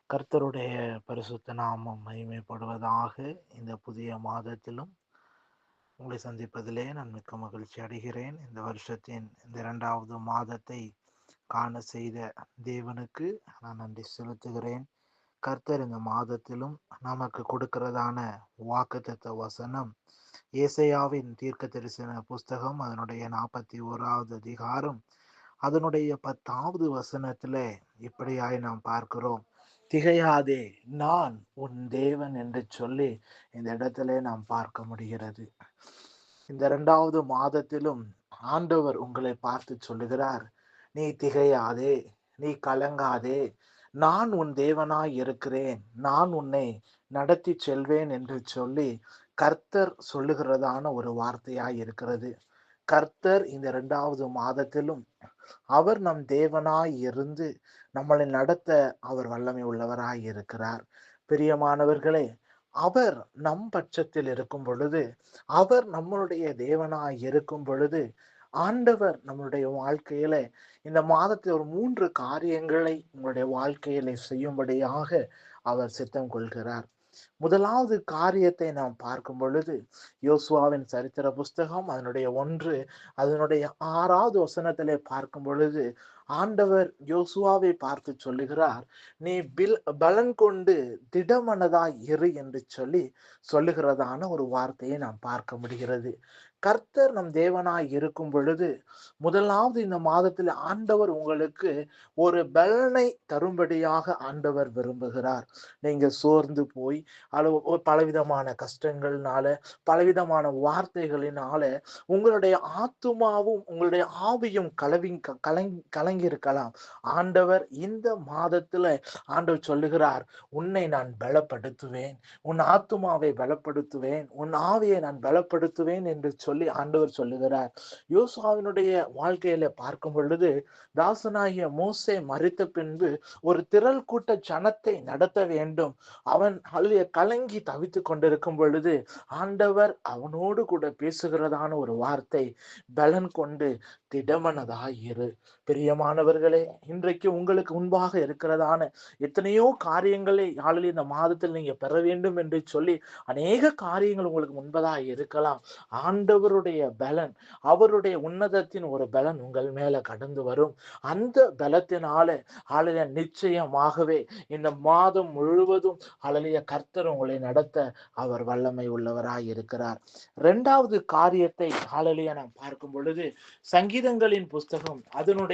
கர்த்தருடைய பரிசுத்த நாமம் மகிமைப்படுவதாக. இந்த புதிய மாதத்திலும் உங்களை சந்திப்பதிலே நான் மிக்க மகிழ்ச்சி அடைகிறேன். இந்த வருஷத்தின் இந்த 2வது மாதத்தை காண செய்த தேவனுக்கு நான் நன்றி செலுத்துகிறேன். கர்த்தர் இந்த மாதத்திலும் நமக்கு கொடுக்கிறதான வாக்குத்தத்த வசனம் ஏசாயாவின் தீர்க்க தரிசன புஸ்தகம் அதனுடைய 41வது அதிகாரம் அதனுடைய 10வது வசனத்துல இப்படியாய் நாம் பார்க்கிறோம். திகையாதே, நான் உன் தேவன் என்று சொல்லி இந்த இடத்துல நாம் பார்க்க முடிகிறது. இந்த 2வது மாதத்திலும் ஆண்டவர் உங்களை பார்த்து சொல்லுகிறார், நீ திகையாதே, நீ கலங்காதே, நான் உன் தேவனாய் இருக்கிறேன், நான் உன்னை நடத்தி செல்வேன் என்று சொல்லி கர்த்தர் சொல்லுகிறதான ஒரு வார்த்தையாய் இருக்கிறது. கர்த்தர் இந்த 2வது மாதத்திலும் அவர் நம் தேவனாய் இருந்து நம்மளை நடத்த அவர் வல்லமை உள்ளவராய் இருக்கிறார். பிரியமானவர்களே, அவர் நம் பட்சத்தில் இருக்கும் பொழுது, அவர் நம்மளுடைய தேவனாய் இருக்கும் பொழுது, ஆண்டவர் நம்மளுடைய வாழ்க்கையில இந்த மாதத்தில் ஒரு 3 காரியங்களை உங்களுடைய வாழ்க்கையில செய்யும்படியாக அவர் சித்தம் கொள்கிறார். முதலாவது காரியத்தை நாம் பார்க்கும் பொழுது, யோசுவாவின் சரித்திர புஸ்தகம் அதனுடைய 1 அதனுடைய 6வது வசனத்திலே பார்க்கும் பொழுது, ஆண்டவர் யோசுவாவை பார்த்து சொல்லுகிறார், நீ பலன் கொண்டு திடமனதாய் இரு என்று சொல்லி சொல்லுகிறதான ஒரு வார்த்தையை நாம் பார்க்க முடிகிறது. கர்த்தர் நம் தேவனாய் இருக்கும் பொழுது, முதலாவது இந்த மாதத்தில் ஆண்டவர் உங்களுக்கு ஒரு பலனை தரும்படியாக ஆண்டவர் விரும்புகிறார். நீங்க சோர்ந்து போய் பலவிதமான கஷ்டங்கள்னால, பலவிதமான வார்த்தைகளினால உங்களுடைய ஆத்துமாவும் உங்களுடைய ஆவியும் கலங்கி இருக்கலாம். ஆண்டவர் இந்த மாதத்துல ஆண்டவர் சொல்லுகிறார், உன்னை நான் பலப்படுத்துவேன், உன் ஆத்துமாவை பலப்படுத்துவேன், உன் ஆவியை நான் பலப்படுத்துவேன் என்று சொல்லி ஆண்டவர் சொல்லுகிறார். யோசுவாவினுடைய வாழ்க்கையில பார்க்கும் பொழுது, தாசனாகிய மோசே மரித்த பின்பு ஒரு திரள் கூட்ட ஜனத்தை நடத்த வேண்டும். அவன் கலங்கி தவித்துக் கொண்டிருக்கும் பொழுது ஆண்டவர் அவனோடு கூட பேசுகிறதான ஒரு வார்த்தை, பலன் கொண்டு திடமனதாயிரு. பிரியமானவர்களே, இன்றைக்கு உங்களுக்கு முன்பாக இருக்கிறதான எத்தனையோ காரியங்களை இந்த மாதத்தில் நீங்க பெற வேண்டும் என்று சொல்லி அநேக காரியங்கள் உங்களுக்கு முன்பதாக இருக்கலாம். ஆண்டவருடைய பலன், அவருடைய உன்னதத்தின் ஒரு பலன் உங்கள் மேல கடந்து வரும். அந்த பலத்தினால நிச்சயமாகவே இந்த மாதம் முழுவதும் கர்த்தர் உங்களை நடத்த அவர் வல்லமை உள்ளவராய் இருக்கிறார். 2வது காரியத்தை நாம் பார்க்கும் பொழுது, சங்கீதங்களின் புஸ்தகம் அதனுடைய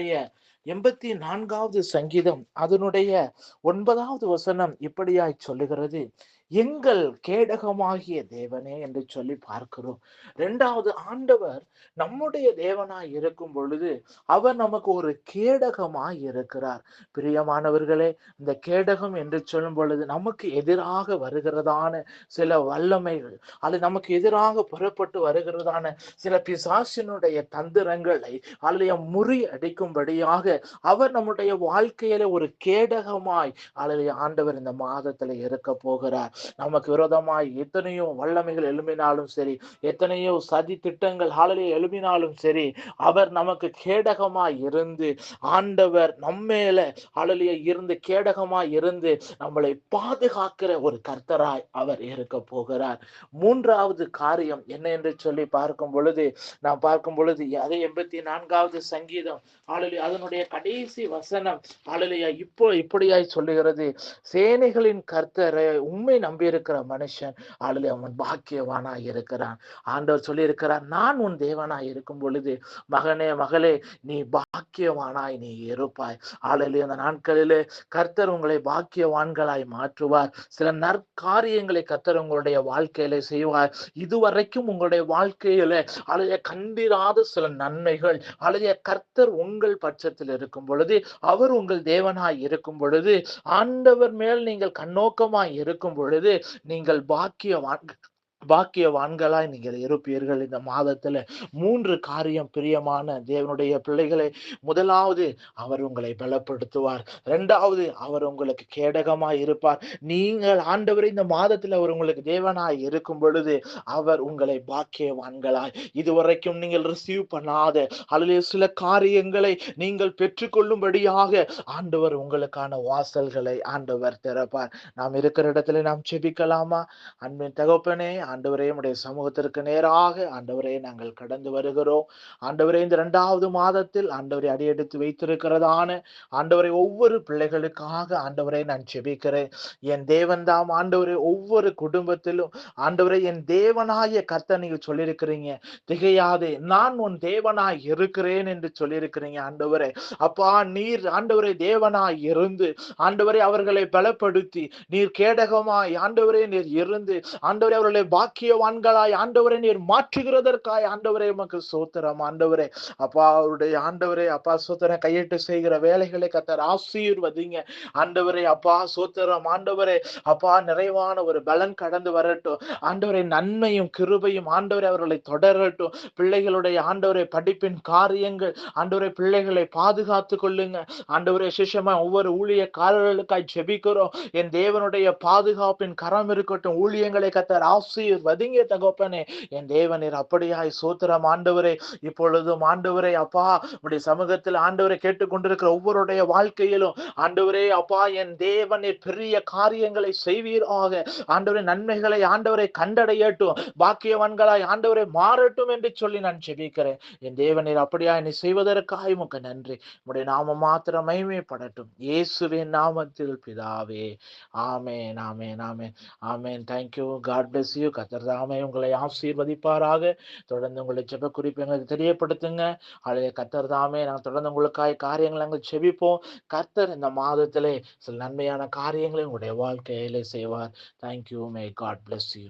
84வது சங்கீதம் அதனுடைய 9வது வசனம் இப்படியாய் சொல்லுகிறது, எங்கள் கேடகமாகிய தேவனே என்று சொல்லி பார்க்கிறோம். 2வது, ஆண்டவர் நம்முடைய தேவனாய் இருக்கும் பொழுது அவர் நமக்கு ஒரு கேடகமாய் இருக்கிறார். பிரியமானவர்களே, இந்த கேடகம் என்று சொல்லும் பொழுது நமக்கு எதிராக வருகிறதான சில வல்லமைகள், அது நமக்கு எதிராக புறப்பட்டு வருகிறதான சில பிசாசினுடைய தந்திரங்களை முறியடிக்கும்படியாக அவர் நம்முடைய வாழ்க்கையில ஒரு கேடகமாய் ஆண்டவர் இந்த மாதத்துல இருக்க போகிறார். நமக்கு விரோதமாய் எத்தனையோ வல்லமைகள் எழும்பினாலும் சரி, எத்தனையோ சதி திட்டங்கள் எழும்பினாலும் சரி, அவர் நமக்கு கேடகமாய் இருந்து, ஆண்டவர் நம்மேல இருந்து கேடகமாய் இருந்து நம்மளை பாதுகாக்கிற ஒரு கர்த்தராய் அவர் இருக்க போகிறார். 3வது காரியம் என்ன என்று சொல்லி பார்க்கும் பொழுது, நாம் பார்க்கும் பொழுது அதே 84வது சங்கீதம் அதனுடைய கடைசி வசனம் இப்போ இப்படியாய் சொல்லுகிறது, சேனைகளின் கர்த்தரை உண்மை நம்பி இருக்கிற மனுஷன் அவன் பாக்கியவானாய் இருக்கிறான். ஆண்டவர் சொல்லி இருக்கிறார், நான் உன் தேவனாய் இருக்கும் பொழுது மகனே மகளே நீ பாக்கியவானாய் நீ இருப்பாய். அந்த நாட்களிலே கர்த்தர் உங்களை பாக்கியவான்களாய் மாற்றுவார். சில நற்காரியங்களை கர்த்தர் உங்களுடைய வாழ்க்கையில செய்வார். இதுவரைக்கும் உங்களுடைய வாழ்க்கையில கண்டிராத சில நன்மைகள் கர்த்தர் உங்கள் பட்சத்தில் இருக்கும் பொழுது, அவர் உங்கள் தேவனாய் இருக்கும் பொழுது, ஆண்டவர் மேல் நீங்கள் கண்ணோக்கமாய் இருக்கும் பொழுது நீங்கள் பாக்கியவான் பாக்கியவான்களாய் நீங்கள் இருப்பீர்கள். இந்த மாதத்துல 3 காரியம் பிரியமான தேவனுடைய பிள்ளைகளே. முதலாவது, அவர் உங்களை பலப்படுத்துவார். 2வது, அவர் உங்களுக்கு கேடகமாய் இருப்பார். நீங்கள் ஆண்டவரே இந்த மாதத்துல அவர் உங்களுக்கு தேவனாய் இருக்கும் பொழுது அவர் உங்களை பாக்கியவான்களாய், இதுவரைக்கும் நீங்கள் ரிசீவ் பண்ணாத அல்லது சில காரியங்களை நீங்கள் பெற்றுக்கொள்ளும்படியாக ஆண்டவர் உங்களுக்கான வாசல்களை ஆண்டவர் திறப்பார். நாம் இருக்கிற இடத்துல நாம் செபிக்கலாமா? அன்பின் தகப்பனே, ஆண்டவரே உம்முடைய சமூகத்திற்கு நேராக ஆண்டவரே நாங்கள் கடந்து வருகிறோம். ஆண்டவரே இந்த 2வது மாதத்தில் ஆண்டவரை அடியெடுத்து வைத்திருக்கிறதான ஆண்டவரை ஒவ்வொரு பிள்ளைகளுக்காக ஆண்டவரை நான் ஜெபிக்கிறேன். என் தேவன் தாம் ஆண்டவரே ஒவ்வொரு குடும்பத்திலும் ஆண்டவரை என் தேவனாய கர்த்தர் நீங்க சொல்லியிருக்கிறீங்க. திகையாதே, நான் உன் தேவனாய் இருக்கிறேன் என்று சொல்லியிருக்கிறீங்க ஆண்டவரே. அப்பா, நீர் ஆண்டவரே தேவனாய் இருந்து ஆண்டவரே அவர்களை பலப்படுத்தி, நீர் கேடகமாய் ஆண்டவரே நீர் இருந்து ஆண்டவரே அவர்களை பாக்கியவான்களாய் ஆண்டவரே நீர் மாற்றுகிறதற்காய் ஆண்டவரே உமக்கு ஸ்தோத்திரம் ஆண்டவரே. அப்பா, அவருடைய ஆண்டவரே அப்பா ஸ்தோத்திரம், கையிட்டு செய்கிற வேலைகளை கர்த்தர் ஆசீர்வதிங்க ஆண்டவரே. அப்பா ஸ்தோத்திரம் ஆண்டவரே. அப்பா, நிறைவான ஒரு பலன் கடந்து வரட்டும் ஆண்டவரே. நன்மையும் கிருபையும் ஆண்டவரே அவர்களை தொடரட்டும். பிள்ளைகளுடைய ஆண்டவரே படிப்பின் காரியங்கள் ஆண்டவரே, பிள்ளைகளை பாதுகாத்துக் கொள்ளுங்க ஆண்டவரே. சிஷமா ஒவ்வொரு ஊழியக்காரர்களுக்காய் ஜெபிக்கிறோம். என் தேவனுடைய பாதுகாப்பின் கரம் இருக்கட்டும். ஊழியங்களை கர்த்தர் ஆசீர்வதிங்க தகப்பனே. என் தேவனீர் அப்படியாய் சோத்திரம் ஆண்டவரே. இப்பொழுதும் ஆண்டவரே அப்பா, உடைய சமூகத்தில் ஆண்டவரை கேட்டுக்கொண்டிருக்கிற ஒவ்வொருடைய வாழ்க்கையிலும் ஆண்டவரே அப்பா, என் தேவனீர் பெரிய காரியங்களை செய்வீராக ஆண்டவரே. நன்மைகளை ஆண்டவரை கண்டடையட்டும். பாக்கியவான்களாய் ஆண்டவரை மாறட்டும் என்று சொல்லி நான் ஜெபிக்கிறேன். என் தேவனீர் அப்படியா நீ செய்வதற்காக உமக்கு நன்றி. உடைய நாமம் மாத்திரம் மகிமைப்படட்டும். இயேசுவின் நாமத்தில் பிதாவே. Amen, amen, amen, amen. Thank you. God bless you. கர்த்தர் தாமே உங்களை ஆசீர்வதிப்பாராக. தொடர்ந்து உங்களை ஜெப குறிப்பு எங்களுக்கு தெரியப்படுத்துங்க. அல்லது கர்த்தர் தாமே நாங்கள் தொடர்ந்து உங்களுக்காக காரியங்களை நாங்கள் ஜெபிப்போம். கர்த்தர் இந்த மாதத்திலே சில நன்மையான காரியங்களை உங்களுடைய வாழ்க்கையிலே செய்வார். Thank you. May God bless you.